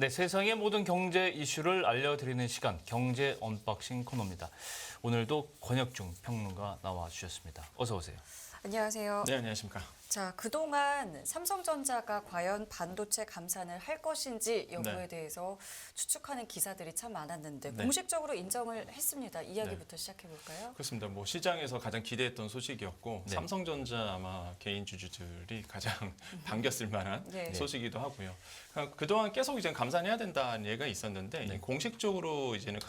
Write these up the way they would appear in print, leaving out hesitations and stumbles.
네, 세상의 모든 경제 이슈를 알려드리는 시간, 경제 언박싱 코너입니다. 오늘도 권혁중 평론가 나와주셨습니다. 어서 오세요. 안녕하세요. 네, 안녕하십니까. 자, 그동안 삼성전자가 과연 반도체 감산을 할 것인지 여부에 네. 대해서 추측하는 기사들이 참 많았는데 네. 공식적으로 인정을 했습니다. 이야기부터 시작해 볼까요? 그렇습니다. 뭐 시장에서 가장 기대했던 소식이었고 네. 삼성전자 아마 개인 주주들이 가장 반겼을 만한 네. 소식이기도 하고요. 그동안 계속 이제 감산해야 된다는 얘기가 있었는데 네. 공식적으로 이제는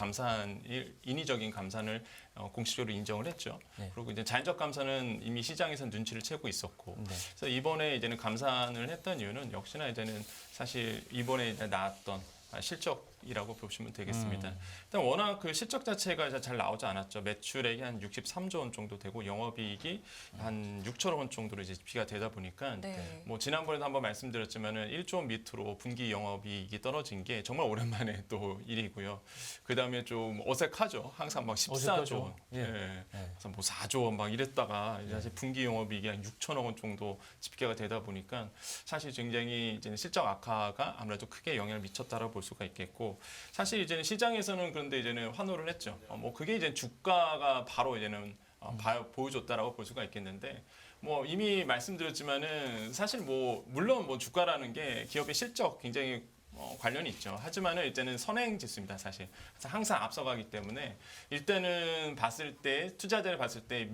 인위적인 감산을 공식적으로 인정을 했죠. 네. 그리고 이제 자연적 감산은 이미 시장에서 눈치를 채고 있었고, 네. 그래서 이번에 이제는 감산을 했던 이유는 역시나 이제는 사실 이번에 이제 나왔던 실적이라고 보시면 되겠습니다. 일단 워낙 그 실적 자체가 잘 나오지 않았죠. 매출액이 한 63조 원 정도 되고 영업이익이 한 6천억 원 정도로 이제 비가 되다 보니까 네. 뭐 지난번에도 한번 말씀드렸지만은 1조 원 밑으로 분기 영업이익이 떨어진 게 정말 오랜만에 또 일이고요. 그 다음에 좀 어색하죠. 항상 막 14조 원, 예. 예. 그래서 뭐 4조 원 막 이랬다가 이제 사실 분기 영업이익이 한 6천억 원 정도 집계가 되다 보니까 사실 굉장히 이제 실적 악화가 아무래도 크게 영향을 미쳤다라고 볼 수가 있겠고, 사실 이제는 시장에서는 그런데 이제는 환호를 했죠. 뭐 그게 이제 주가가 바로 이제는 보여줬다라고 볼 수가 있겠는데, 뭐 이미 말씀드렸지만은 사실 뭐 물론 뭐 주가라는 게 기업의 실적 굉장히 관련이 있죠. 하지만은 이제는 선행 지수입니다, 사실. 항상 앞서가기 때문에 일단은 봤을 때 투자자를 봤을 때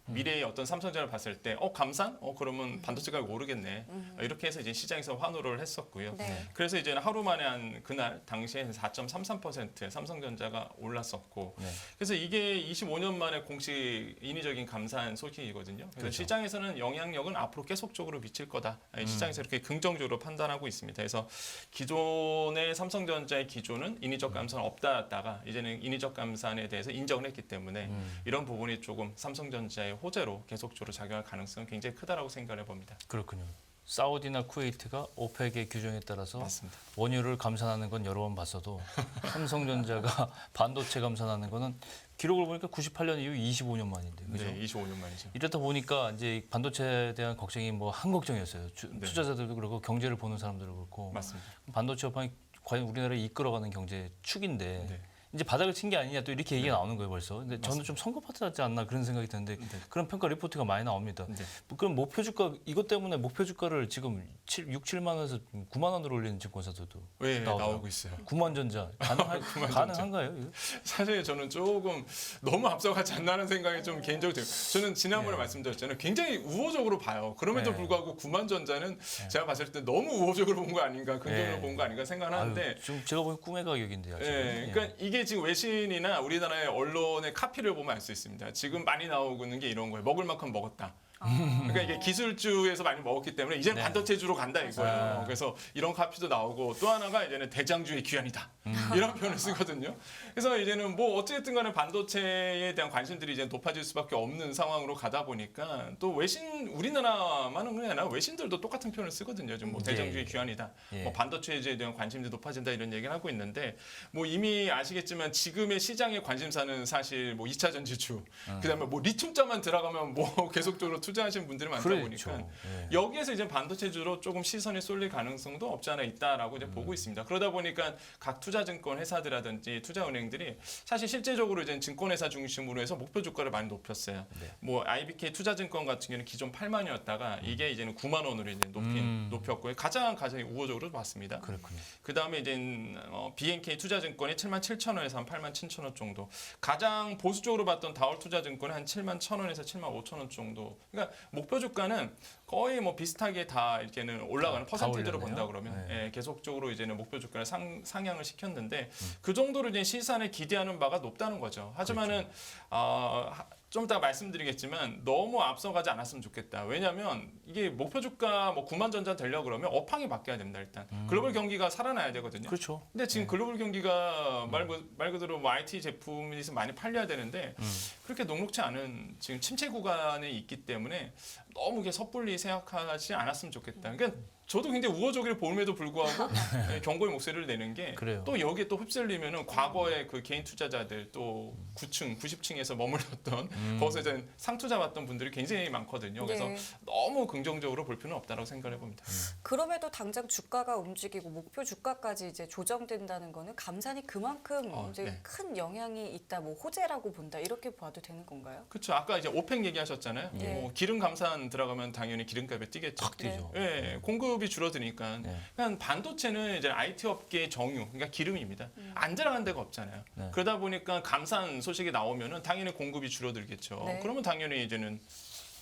미래의 어떤 삼성전자를 봤을 때 감산? 그러면 반도체 가격 오르겠네. 이렇게 해서 이제 시장에서 환호를 했었고요. 네. 그래서 이제 하루 만에 한 그날 당시에 4.33% 삼성전자가 올랐었고, 네. 그래서 이게 25년 만에 공식 인위적인 감산 소식이거든요. 그래서 그렇죠. 시장에서는 영향력은 앞으로 계속적으로 미칠 거다. 시장에서 이렇게 긍정적으로 판단하고 있습니다. 그래서 기존의 삼성전자의 기조는 인위적 감산은 없다였다가 이제는 인위적 감산에 대해서 인정을 했기 때문에 이런 부분이 조금 삼성전자의 호재로 계속적으로 작용할 가능성은 굉장히 크다라고 생각을 해봅니다. 그렇군요. 사우디나 쿠웨이트가 오펙의 규정에 따라서 맞습니다. 원유를 감산하는 건 여러 번 봤어도 삼성전자가 반도체 감산하는 거는 기록을 보니까 98년 이후 25년 만인데, 그죠? 네, 25년 만이죠. 이렇다 보니까 이제 반도체에 대한 걱정이 뭐 한 걱정이었어요. 네. 투자자들도 그렇고 경제를 보는 사람들도 그렇고. 맞습니다. 반도체 업황이 과연 우리나라를 이끌어가는 경제 축인데 네. 이제 바닥을 친 게 아니냐 또 이렇게 얘기가 나오는 거예요 벌써. 근데 저는 좀 선거 파트 같지 않나 그런 생각이 드는데 그런 평가 리포트가 많이 나옵니다. 네. 그럼 목표 주가 이것 때문에 목표 주가를 지금 6, 7만 원에서 9만 원으로 올리는 증권사들도 네, 나오더라고요. 나오고 있어요. 구만전자 가능한가요? 이거? 사실 저는 조금 너무 앞서가지 않나는 생각이 좀 개인적으로 들어요. 저는 지난번에 말씀드렸잖아요. 굉장히 우호적으로 봐요. 그럼에도 네. 불구하고 구만전자는 제가 봤을 때 너무 우호적으로 본 거 아닌가, 긍정적으로 네. 본 거 아닌가 생각하는데, 아유, 지금 제가 보기엔 꿈의 가격인데요. 지금. 예, 그러니까 이게 지금 외신이나 우리나라의 언론의 카피를 보면 알 수 있습니다. 지금 많이 나오고 있는 게 이런 거예요. 먹을 만큼 먹었다. 그러니까 이게 기술주에서 많이 먹었기 때문에 이제는 네. 반도체주로 간다 이거예요. 그래서 이런 카피도 나오고, 또 하나가 이제는 대장주의 귀환이다. 이런 표현을 쓰거든요. 그래서 이제는 뭐 어쨌든 간에 반도체에 대한 관심들이 이제 높아질 수밖에 없는 상황으로 가다 보니까, 또 우리나라만은 아니라 외신들도 똑같은 표현을 쓰거든요. 좀 뭐 대장주의 귀환이다. 예. 뭐 반도체에 대한 관심도 높아진다 이런 얘기를 하고 있는데, 뭐 이미 아시겠지만 지금의 시장의 관심사는 사실 뭐 2차 전지주, 그다음에 뭐 리튬자만 들어가면 뭐 계속적으로 투자하시는 분들이 많다 그렇죠. 보니까 예. 여기에서 이제 반도체주로 조금 시선이 쏠릴 가능성도 없지 않아 있다라고 이제 보고 있습니다. 그러다 보니까 각 투자증권 회사들이라든지 투자은행들이 사실 실제적으로 이제 증권회사 중심으로 해서 목표 주가를 많이 높였어요. 네. 뭐 IBK 투자증권 같은 경우는 기존 8만이었다가 이게 이제는 9만 원으로 이제 높였고요. 가장 우호적으로 봤습니다. 그렇군요. 그 다음에 이제 BNK 투자증권이 7만 7천 원에서 한 8만 7천 원 정도. 가장 보수적으로 봤던 다올 투자증권은 한 7만 1천 원에서 7만 5천 원 정도. 그러니까 목표 주가는 거의 뭐 비슷하게 다 이렇게는 올라가는 다 퍼센티지로 올렸네요. 본다 그러면 네. 예, 계속적으로 이제는 목표 주가를 상향을 시켰는데 그 정도로 이제 시산에 기대하는 바가 높다는 거죠. 하지만은 좀 이따 말씀드리겠지만 너무 앞서가지 않았으면 좋겠다. 왜냐하면 이게 목표 주가 뭐 9만 전자 되려고 그러면 업황이 바뀌어야 됩니다. 일단 글로벌 경기가 살아나야 되거든요. 그렇죠. 근데 지금 글로벌 경기가 말 그대로 뭐 IT 제품이 많이 팔려야 되는데 그렇게 녹록치 않은 지금 침체 구간에 있기 때문에 너무 이게 섣불리 생각하지 않았으면 좋겠다. 그러니까 저도 굉장히 우호적으로 보임에도 불구하고 경고의 목소리를 내는 게 그래요. 또 여기에 또 휩쓸리면은 과거에 그 개인 투자자들 또 9층, 90층에서 머물렀던 거기서 이제 상투자 받던 분들이 굉장히 많거든요. 그래서 네. 너무 긍정적으로 볼 필요는 없다고 생각을 해봅니다. 그럼에도 당장 주가가 움직이고 목표 주가까지 이제 조정된다는 거는 감산이 그만큼 이제 네. 큰 영향이 있다, 뭐 호재라고 본다 이렇게 봐도 되는 건가요? 그렇죠. 아까 이제 오펙 얘기하셨잖아요. 예. 뭐 기름 감산 들어가면 당연히 기름값이 뛰겠죠. 확 뛰죠. 예, 공급이 줄어드니까. 네. 그냥 반도체는 이제 IT 업계의 정유, 그러니까 기름입니다. 안 들어간 데가 없잖아요. 네. 그러다 보니까 감산 소식이 나오면은 당연히 공급이 줄어들겠죠. 네. 그러면 당연히 이제는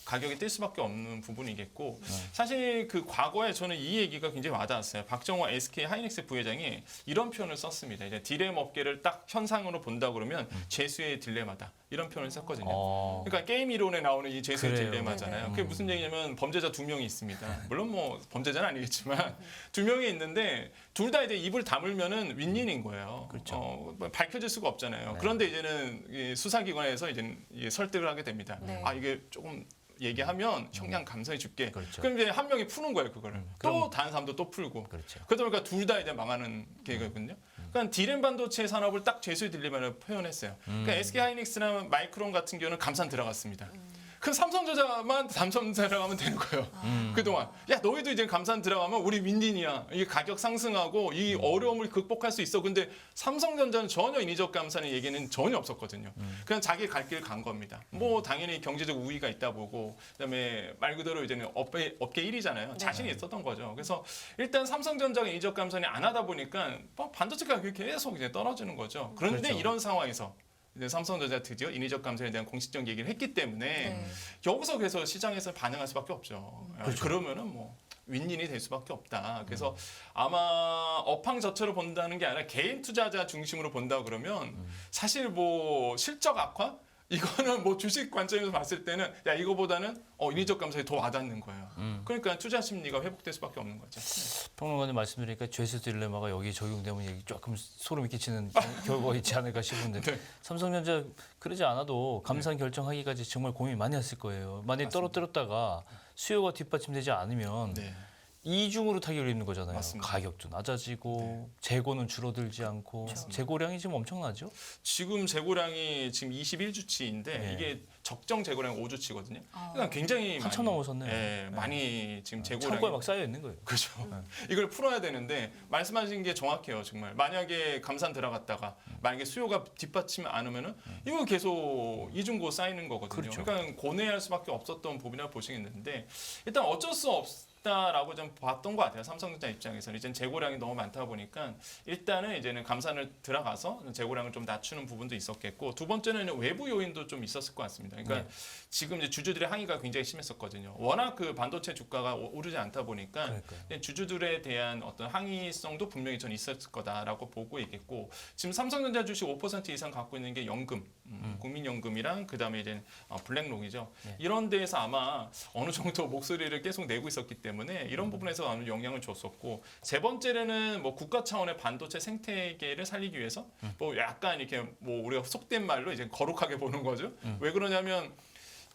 가격이 뛸 수밖에 없는 부분이겠고 네. 사실 그 과거에 저는 이 얘기가 굉장히 와닿았어요. 박정호 SK 하이닉스 부회장이 이런 표현을 썼습니다. 이제 디램 업계를 딱 현상으로 본다 그러면 죄수의 딜레마다 이런 표현을 썼거든요. 그러니까 게임 이론에 나오는 이 죄수의 그래요. 딜레마잖아요. 그게 무슨 얘기냐면 범죄자 2명이 있습니다. 물론 뭐 범죄자는 아니겠지만 2명이 있는데 둘 다 이제 입을 다물면은 윈윈인 거예요. 그렇죠. 밝혀질 수가 없잖아요. 네. 그런데 이제는 이 수사기관에서 이제 설득을 하게 됩니다. 네. 아 이게 조금 얘기하면 형량 감사해 줄게. 그렇죠. 그럼 이제 한 명이 푸는 거예요 그거를. 그럼- 또 다른 사람도 또 풀고. 그렇죠. 그러다 보니까 둘 다 이제 망하는 계획이거든요. 그러니까 디램 반도체 산업을 딱 죄수의 딜레마를 표현했어요. 그러니까 SK 하이닉스나 마이크론 같은 경우는 감산 들어갔습니다. 그 삼성전자만 감산 들어가면 되는 거예요. 그동안 야 너희도 이제 감산 들어가면 우리 윈윈이야. 이 가격 상승하고 이 어려움을 극복할 수 있어. 근데 삼성전자는 전혀 인위적 감산의 얘기는 전혀 없었거든요. 그냥 자기 갈 길 간 겁니다. 뭐 당연히 경제적 우위가 있다 보고 그다음에 말 그대로 이제는 업계 1위잖아요. 자신이 있었던 거죠. 그래서 일단 삼성전자가 인위적 감산이 안 하다 보니까 반도체 가격이 계속 이제 떨어지는 거죠. 그런데 그렇죠. 이런 상황에서 이제 삼성전자 드디어 인위적 감산에 대한 공식적 얘기를 했기 때문에 네. 여기서 그래서 시장에서 반응할 수밖에 없죠. 그렇죠. 그러면은 뭐 윈윈이 될 수밖에 없다. 그래서 아마 업황저처로 본다는 게 아니라 개인 투자자 중심으로 본다 그러면 사실 뭐 실적 악화 이거는 뭐 주식 관점에서 봤을 때는 야 이거보다는 인위적 감산이 더 와닿는 거예요. 그러니까 투자 심리가 회복될 수밖에 없는 거죠. 평론가님 말씀드리니까 죄수 딜레마가 여기 적용되면 얘기 조금 소름이 끼치는 결과가 있지 않을까 싶은데 네. 삼성전자 그러지 않아도 감산 결정하기까지 정말 고민 많이 했을 거예요. 만약에 맞습니다. 떨어뜨렸다가 수요가 뒷받침되지 않으면 네. 이중으로 타격을 입는 거잖아요. 맞습니다. 가격도 낮아지고 재고는 줄어들지 않고 재고량이 지금 엄청나죠? 지금 재고량이 지금 21주치인데 네. 이게 적정 재고량 5주치거든요. 그러니까 굉장히 한참 많이, 넘어섰네요. 예, 많이 지금 재고량이 창고에 막 쌓여 있는 거예요. 그죠. 이걸 풀어야 되는데 말씀하신 게 정확해요, 정말. 만약에 감산 들어갔다가 만약에 수요가 뒷받침 안 하면은 이거 계속 이중고 쌓이는 거거든요. 그렇죠. 그러니까 고뇌할 수밖에 없었던 부분이라고 보시겠는데 일단 어쩔 수 없다라고 좀 봤던 것 같아요. 삼성전자 입장에서는 이제 재고량이 너무 많다 보니까 일단은 이제는 감산을 들어가서 재고량을 좀 낮추는 부분도 있었겠고 두 번째는 외부 요인도 좀 있었을 것 같습니다. 그러니까 지금 이제 주주들의 항의가 굉장히 심했었거든요. 워낙 그 반도체 주가가 오르지 않다 보니까 그러니까요. 주주들에 대한 어떤 항의성도 분명히 전 있었을 거다라고 보고 있겠고 지금 삼성전자 주식 5% 이상 갖고 있는 게 연금, 국민연금이랑 그다음에 이제 블랙록이죠. 네. 이런 데에서 아마 어느 정도 목소리를 계속 내고 있었기 때문에 이런 부분에서 아무 영향을 줬었고 세 번째는 뭐 국가 차원의 반도체 생태계를 살리기 위해서 뭐 약간 이렇게 뭐 우리가 속된 말로 이제 거룩하게 보는 거죠. 왜 그러냐면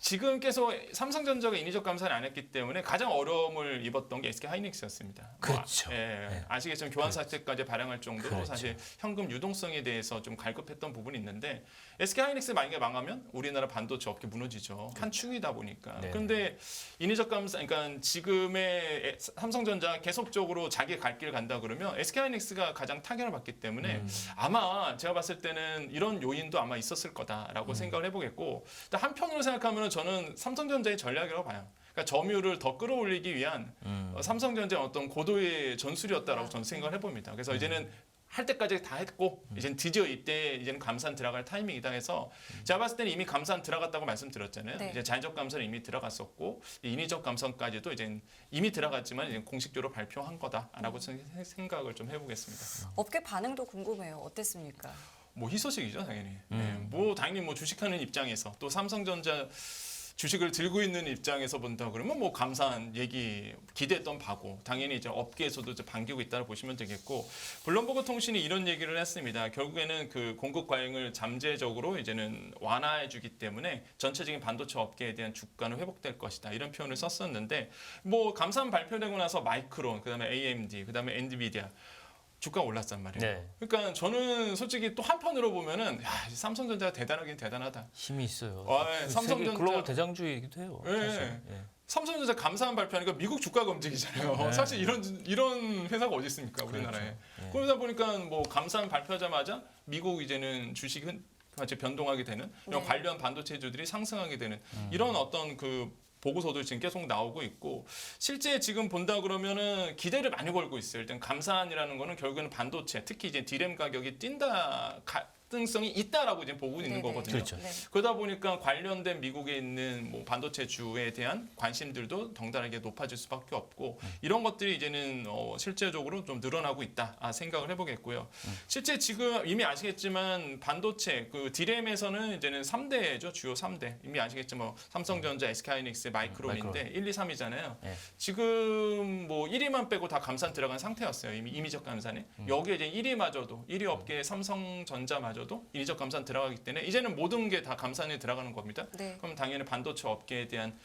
지금 계속 삼성전자가 인위적 감산을 안 했기 때문에 가장 어려움을 입었던 게 SK 하이닉스였습니다. 그렇죠. 네. 아시겠지만 교환 사채까지 발행할 정도로 그렇죠. 사실 현금 유동성에 대해서 좀 갈급했던 부분이 있는데 SK 하이닉스 만약에 망하면 우리나라 반도체 업계 무너지죠. 한 축이다 보니까. 네. 그런데 인위적 감산, 그러니까 지금의 삼성전자 계속적으로 자기 갈 길 간다 그러면 SK 하이닉스가 가장 타격을 받기 때문에 아마 제가 봤을 때는 이런 요인도 아마 있었을 거다라고 생각을 해보겠고 한편으로 생각하면 저는 삼성전자의 전략이라고 봐요. 그러니까 점유율을 더 끌어올리기 위한 삼성전자의 어떤 고도의 전술이었다라고 저는 생각을 해봅니다. 그래서 이제는 할 때까지 다 했고 이제는 드디어 이때 이제는 감산 들어갈 타이밍이다 해서 제가 봤을 때는 이미 감산 들어갔다고 말씀드렸잖아요. 네. 이제 자연적 감산은 이미 들어갔었고 인위적 감산까지도 이제 이미 들어갔지만 이제 공식적으로 발표한 거다라고 저는 생각을 좀 해보겠습니다. 업계 반응도 궁금해요. 어땠습니까? 뭐 희소식이죠 당연히. 네, 뭐 당연히 뭐 주식하는 입장에서 또 삼성전자 주식을 들고 있는 입장에서 본다 그러면 뭐 감사한 얘기 기대했던 바고 당연히 이제 업계에서도 이제 반기고 있다고 보시면 되겠고 블룸버그 통신이 이런 얘기를 했습니다. 결국에는 그 공급 과잉을 잠재적으로 이제는 완화해주기 때문에 전체적인 반도체 업계에 대한 주가는 회복될 것이다 이런 표현을 썼었는데 뭐 감사한 발표되고 나서 마이크론 그다음에 AMD 그다음에 엔비디아 주가가 올랐단 말이에요. 네. 그러니까 저는 솔직히 또 한편으로 보면은 야, 삼성전자가 대단하긴 대단하다. 힘이 있어요. 네, 세계 삼성전자 글로벌 대장주이기도 해요. 네. 사실. 예. 삼성전자 감사한 발표하니까 미국 주가가 움직이잖아요. 네. 사실 이런 회사가 어디 있습니까 우리나라에? 그렇죠. 그러다 보니까 뭐 감사한 발표하자마자 미국 이제는 주식은 같이 변동하게 되는 이런 네. 관련 반도체주들이 상승하게 되는 이런 어떤 그 보고서도 지금 계속 나오고 있고 실제 지금 본다 그러면은 기대를 많이 걸고 있어요. 일단 감사한이라는 거는 결국에는 반도체 특히 이제 디램 가격이 뛴다 가능성이 있다라고 지금 보고 있는 네네. 거거든요. 그렇죠. 네. 그러다 보니까 관련된 미국에 있는 뭐 반도체주에 대한 관심들도 덩달아게 높아질 수밖에 없고 이런 것들이 이제는 실제적으로 좀 늘어나고 있다 생각을 해보겠고요. 실제 지금 이미 아시겠지만 반도체 그 디램에서는 이제는 3대죠 주요 3대 이미 아시겠지만 뭐 삼성전자, SK하이닉스, 마이크론인데 1, 2, 3이잖아요. 네. 지금 뭐 1위만 빼고 다 감산 들어간 상태였어요. 이미 임의적 감산에 여기에 이제 1위마저도 1위 업계 삼성전자마저도 인위적 감산 들어가기 때문에 이제는 모든 게 다 감산에 들어가는 겁니다. 네. 그럼 당연히 반도체 업계에 대한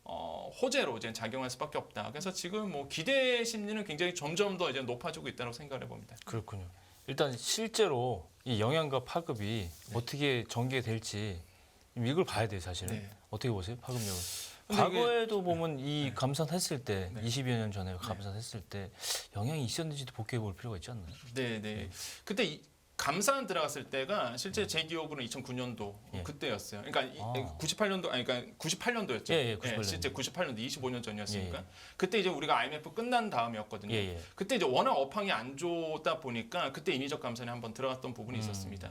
호재로 이제 작용할 수밖에 없다. 그래서 지금 뭐 기대 심리는 굉장히 점점 더 이제 높아지고 있다고 생각을 해봅니다. 그렇군요. 일단 실제로 이 영향과 파급이 어떻게 전개될지 이걸 봐야 돼요, 사실은. 네. 어떻게 보세요, 파급력을? 근데 과거에도 보면 이 감산했을 때, 네. 20여 년 전에 감산했을 때 영향이 있었는지도 복귀해 볼 필요가 있지 않나요? 네, 네. 그때 감산 들어갔을 때가 실제 제 기억으로는 2009년도 예. 그때였어요. 그러니까 아. 98년도 아니 그러니까 98년도였죠. 예, 98년도. 실제 98년도 25년 전이었으니까. 예, 예. 그때 이제 우리가 IMF 끝난 다음이었거든요. 예, 예. 그때 이제 워낙 업황이 안 좋다 보니까 그때 인위적 감산에 한번 들어갔던 부분이 있었습니다.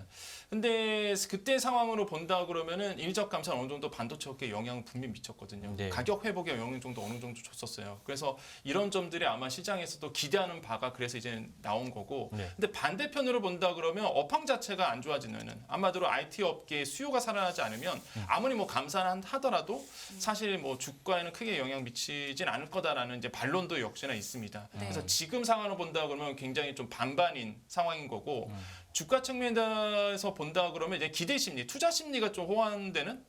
근데 그때 상황으로 본다 그러면은 인위적 감산 어느 정도 반도체 업계에 영향을 분명히 미쳤거든요. 네. 가격 회복에 영향 정도 어느 정도 줬었어요. 그래서 이런 점들이 아마 시장에서도 기대하는 바가 그래서 이제 나온 거고. 네. 근데 반대편으로 본다 그러면 업황 자체가 안 좋아지면은 아마도 IT 업계의 수요가 살아나지 않으면 아무리 뭐 감산하더라도 사실 뭐 주가에는 크게 영향 미치진 않을 거다라는 이제 반론도 역시나 있습니다. 네. 그래서 지금 상황을 본다 그러면 굉장히 좀 반반인 상황인 거고 주가 측면에서 본다 그러면 이제 기대 심리, 투자 심리가 좀 호환되는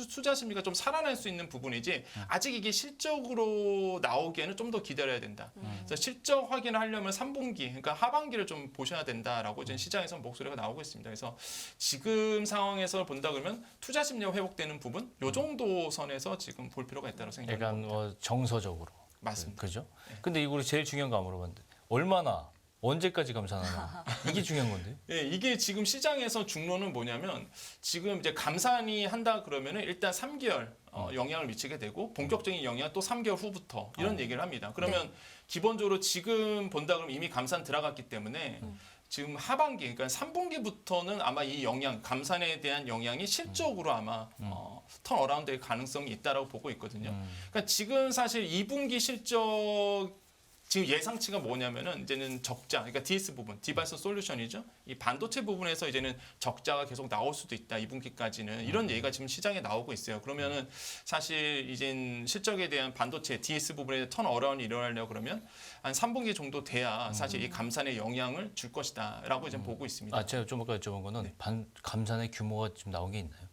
투자 심리가 좀 살아날 수 있는 부분이지 아직 이게 실적으로 나오기에는 좀 더 기다려야 된다. 그래서 실적 확인을 하려면 3분기, 그러니까 하반기를 좀 보셔야 된다라고 이제 시장에서 목소리가 나오고 있습니다. 그래서 지금 상황에서 본다 그러면 투자 심리가 회복되는 부분, 요 정도 선에서 지금 볼 필요가 있다고 생각합니다. 약간 정서적으로. 맞습니다. 그죠? 근데 이거 제일 중요한 거 물어봤는데 얼마나 언제까지 감산하나 이게 중요한 건데. 예, 이게 지금 시장에서 중론은 뭐냐면 지금 이제 감산이 한다 그러면은 일단 3개월 영향을 미치게 되고 본격적인 영향은 또 3개월 후부터 이런 얘기를 합니다. 그러면 기본적으로 지금 본다 그러면 이미 감산 들어갔기 때문에 지금 하반기, 그러니까 3분기부터는 아마 이 영향, 감산에 대한 영향이 실적으로 아마 턴어라운드의 가능성이 있다라고 보고 있거든요. 그러니까 지금 사실 2분기 실적 지금 예상치가 뭐냐면은 이제는 적자, 그러니까 DS 부분, 디바이스 솔루션이죠. 이 반도체 부분에서 이제는 적자가 계속 나올 수도 있다. 2분기까지는 이런 얘기가 지금 시장에 나오고 있어요. 그러면은 사실 이젠 실적에 대한 반도체 DS 부분에 턴 어라운이 일어나려고 그러면 한 3분기 정도 돼야 사실 이 감산에 영향을 줄 것이다라고 이제 보고 있습니다. 아, 제가 좀 아까 여쭤본 거는 감산의 규모가 지금 나온 게 있나요?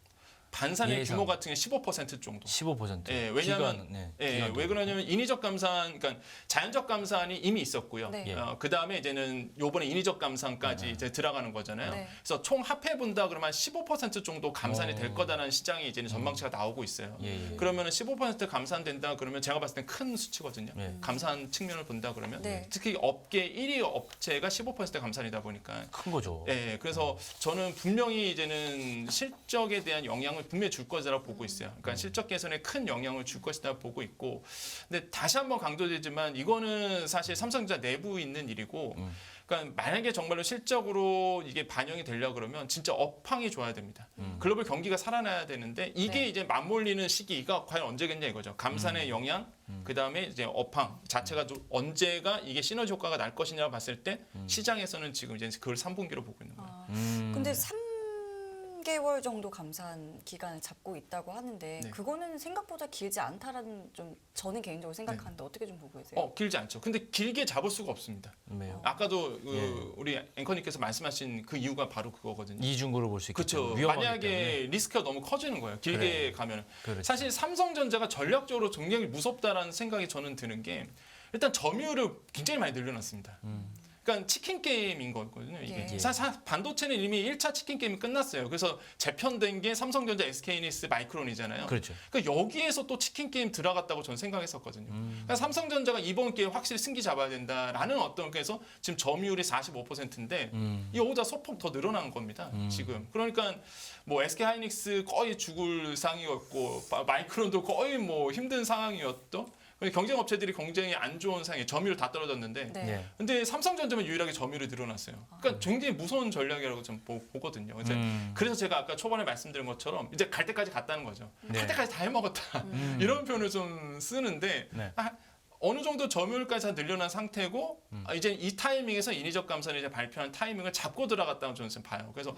반산의 예상. 규모 같은 게 15% 정도. 15%. 예, 왜냐하면 왜 그러냐면 인위적 감산, 그러니까 자연적 감산이 이미 있었고요. 네. 예. 그다음에 이제는 요번에 인위적 감산까지 이제 들어가는 거잖아요. 네. 그래서 총 합해 본다 그러면 15% 정도 감산이 될 거다라는 시장에 이제는 전망치가 나오고 있어요. 예. 그러면은 15% 감산된다 그러면 제가 봤을 땐 큰 수치거든요. 예. 감산 측면을 본다 그러면 네. 특히 업계 1위 업체가 15% 감산이다 보니까 큰 거죠. 예, 그래서 저는 분명히 이제는 실적에 대한 영향을 분명히 줄 것이라고 보고 있어요. 그러니까 실적 개선에 큰 영향을 줄 것이다 보고 있고, 근데 다시 한번 강조되지만 이거는 사실 삼성전자 내부 있는 일이고, 그러니까 만약에 정말로 실적으로 이게 반영이 되려 그러면 진짜 업황이 좋아야 됩니다. 글로벌 경기가 살아나야 되는데 이게 네. 이제 맞물리는 시기가 과연 언제겠냐 이거죠. 감산의 영향, 그 다음에 이제 업황 자체가 좀 언제가 이게 시너지 효과가 날 것이냐고 봤을 때 시장에서는 지금 이제 그걸 3분기로 보고 있는 거예요. 근데 3개월 정도 감산 기간을 잡고 있다고 하는데 네. 그거는 생각보다 길지 않다라는 좀 저는 개인적으로 생각하는데 어떻게 좀 보고 계세요? 길지 않죠. 근데 길게 잡을 수가 없습니다. 왜요? 아까도 예. 우리 앵커님께서 말씀하신 그 이유가 바로 그거거든요. 이중으로 볼 수 있기 그렇죠. 때문에 위험하기 만약에 때문에. 리스크가 너무 커지는 거예요. 길게 그래. 가면. 그렇죠. 사실 삼성전자가 전략적으로 굉장히 무섭다라는 생각이 저는 드는 게 일단 점유율을 굉장히 많이 늘려놨습니다. 그러니까 치킨 게임인 거거든요. 이게 예. 사실 반도체는 이미 1차 치킨 게임이 끝났어요. 그래서 재편된 게 삼성전자, SK이닉스, 마이크론이잖아요. 그렇죠. 그러니까 여기에서 또 치킨 게임 들어갔다고 저는 생각했었거든요. 그러니까 삼성전자가 이번 기회에 확실히 승기 잡아야 된다라는 어떤 그래서 지금 점유율이 45%인데 이거보다 소폭 더 늘어난 겁니다. 지금. 그러니까 뭐 SK 하이닉스 거의 죽을 상이었고 마이크론도 거의 뭐 힘든 상황이었던. 경쟁 업체들이 굉장히 안 좋은 상황에 점유율 다 떨어졌는데 네. 네. 근데 삼성전자만 유일하게 점유율이 늘어났어요. 그러니까 굉장히 무서운 전략이라고 좀 보거든요. 그래서 제가 아까 초반에 말씀드린 것처럼 이제 갈 때까지 갔다는 거죠. 네. 갈 때까지 다 해먹었다. 이런 표현을 좀 쓰는데 네. 어느 정도 점유율까지 다 늘려난 상태고 이제 이 타이밍에서 인위적 감산을 이제 발표한 타이밍을 잡고 들어갔다고 저는 지금 봐요. 그래서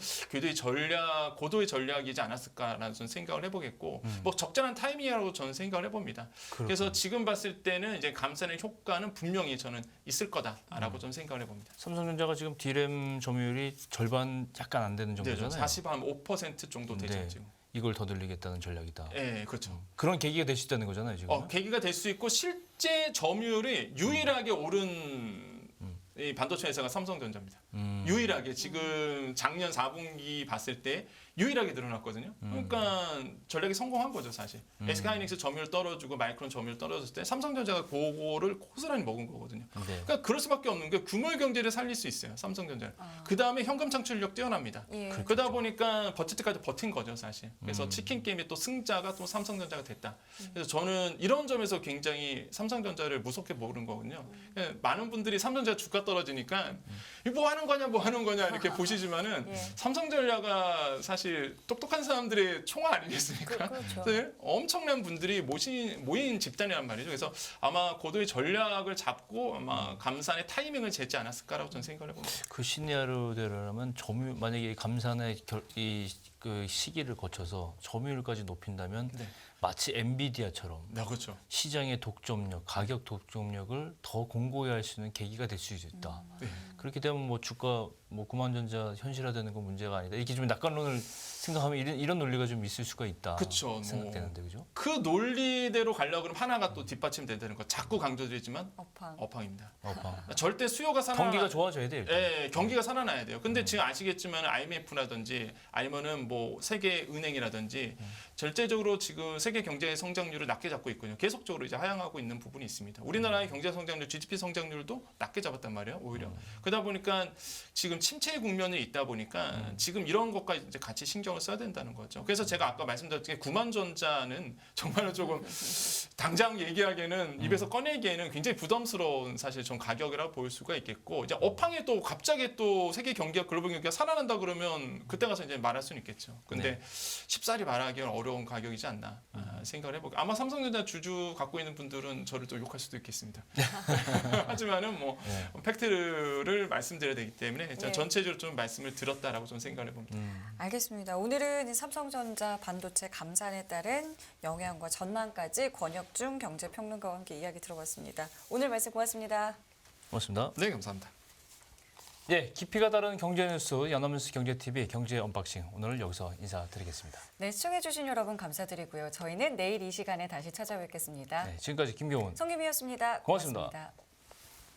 고도의 전략이지 않았을까라는 저는 생각을 해보겠고 뭐 적절한 타이밍이라고 저는 생각을 해봅니다. 그래서 지금 봤을 때는 이제 감산의 효과는 분명히 저는 있을 거다라고 저는 생각을 해봅니다. 삼성전자가 지금 D램 점유율이 절반 약간 안 되는 네, 정도잖아요. 45% 정도 되죠 네. 지금. 이걸 더 늘리겠다는 전략이다. 네, 그렇죠. 그런 계기가 될 수 있다는 거잖아요, 지금. 계기가 될 수 있고 실제 점유율이 유일하게 오른 이 반도체 회사가 삼성전자입니다. 유일하게 지금 작년 4분기 봤을 때 유일하게 늘어났거든요. 그러니까 전략이 성공한 거죠, 사실. SK하이닉스 점유율 떨어지고 마이크론 점유율 떨어졌을 때 삼성전자가 그거를 고스란히 먹은 거거든요. 네. 그러니까 그럴 수밖에 없는 게 규모의 경제를 살릴 수 있어요, 삼성전자는. 그 다음에 현금 창출력 뛰어납니다. 예. 그러다 보니까 버틸 때까지 버틴 거죠, 사실. 그래서 치킨 게임의 또 승자가 또 삼성전자가 됐다. 그래서 저는 이런 점에서 굉장히 삼성전자를 무섭게 보는 거거든요. 많은 분들이 삼성전자 주가 떨어지니까 이거 뭐 하는 거냐 이렇게 보시지만은 예. 삼성전자가 사실 똑똑한 사람들의 총화 아니겠습니까? 그렇죠. 네, 엄청난 분들이 모인 집단이란 말이죠. 그래서 아마 고도의 전략을 잡고 아마 감산의 타이밍을 재지 않았을까라고 저는 생각을 해봅니다. 그 시나리오대로라면 만약에 감산의 그 시기를 거쳐서 점유율까지 높인다면 네. 마치 엔비디아처럼 네, 그렇죠. 시장의 독점력, 가격 독점력을 더 공고히 할 수 있는 계기가 될 수 있다. 네. 그렇게 되면 뭐 주가 뭐 구만전자 현실화되는 건 문제가 아니다. 이렇게 좀 낙관론을 생각하면 이런 논리가 좀 있을 수가 있다. 그쵸, 생각되는데 그죠? 그 논리대로 가려고 그러면 하나가 또 뒷받침된다는 거 자꾸 강조드리지만 업황. 업황입니다. 어파. 절대 수요가 경기가 좋아져야 돼요. 일단. 예, 경기가 살아나야 돼요. 근데 지금 아시겠지만 IMF라든지 아니면은 뭐 세계 은행이라든지 절대적으로 지금 세계 경제의 성장률을 낮게 잡고 있거든요. 계속적으로 이제 하향하고 있는 부분이 있습니다. 우리나라의 경제 성장률, GDP 성장률도 낮게 잡았단 말이에요. 오히려. 그러다 보니까 지금 침체 국면에 있다 보니까 지금 이런 것까지 이제 같이 신경을 써야 된다는 거죠. 그래서 제가 아까 말씀드렸듯이 구만전자는 정말로 조금 당장 얘기하기에는 입에서 꺼내기에는 굉장히 부담스러운 사실 좀 가격이라고 보일 수가 있겠고 이제 업황에 또 갑자기 또 세계 경기가 글로벌 경기가 살아난다 그러면 그때 가서 이제 말할 수는 있겠죠. 근데 쉽사리 말하기는 어려운 가격이지 않나 생각을 해보고 아마 삼성전자 주주 갖고 있는 분들은 저를 또 욕할 수도 있겠습니다. 하지만은 뭐 팩트를 말씀드려야 되기 때문에 네. 전체적으로 좀 말씀을 드렸다라고 좀 생각을 해봅니다. 알겠습니다. 오늘은 이 삼성전자 반도체 감산에 따른 영향과 전망까지 권혁중 경제평론가와 함께 이야기 들어봤습니다. 오늘 말씀 고맙습니다. 고맙습니다. 네, 감사합니다. 예, 깊이가 다른 경제 뉴스 연합뉴스 경제TV 경제 언박싱 오늘 여기서 인사드리겠습니다. 네, 시청해주신 여러분 감사드리고요. 저희는 내일 이 시간에 다시 찾아뵙겠습니다. 네, 지금까지 김경훈 성김이었습니다. 고맙습니다. 고맙습니다.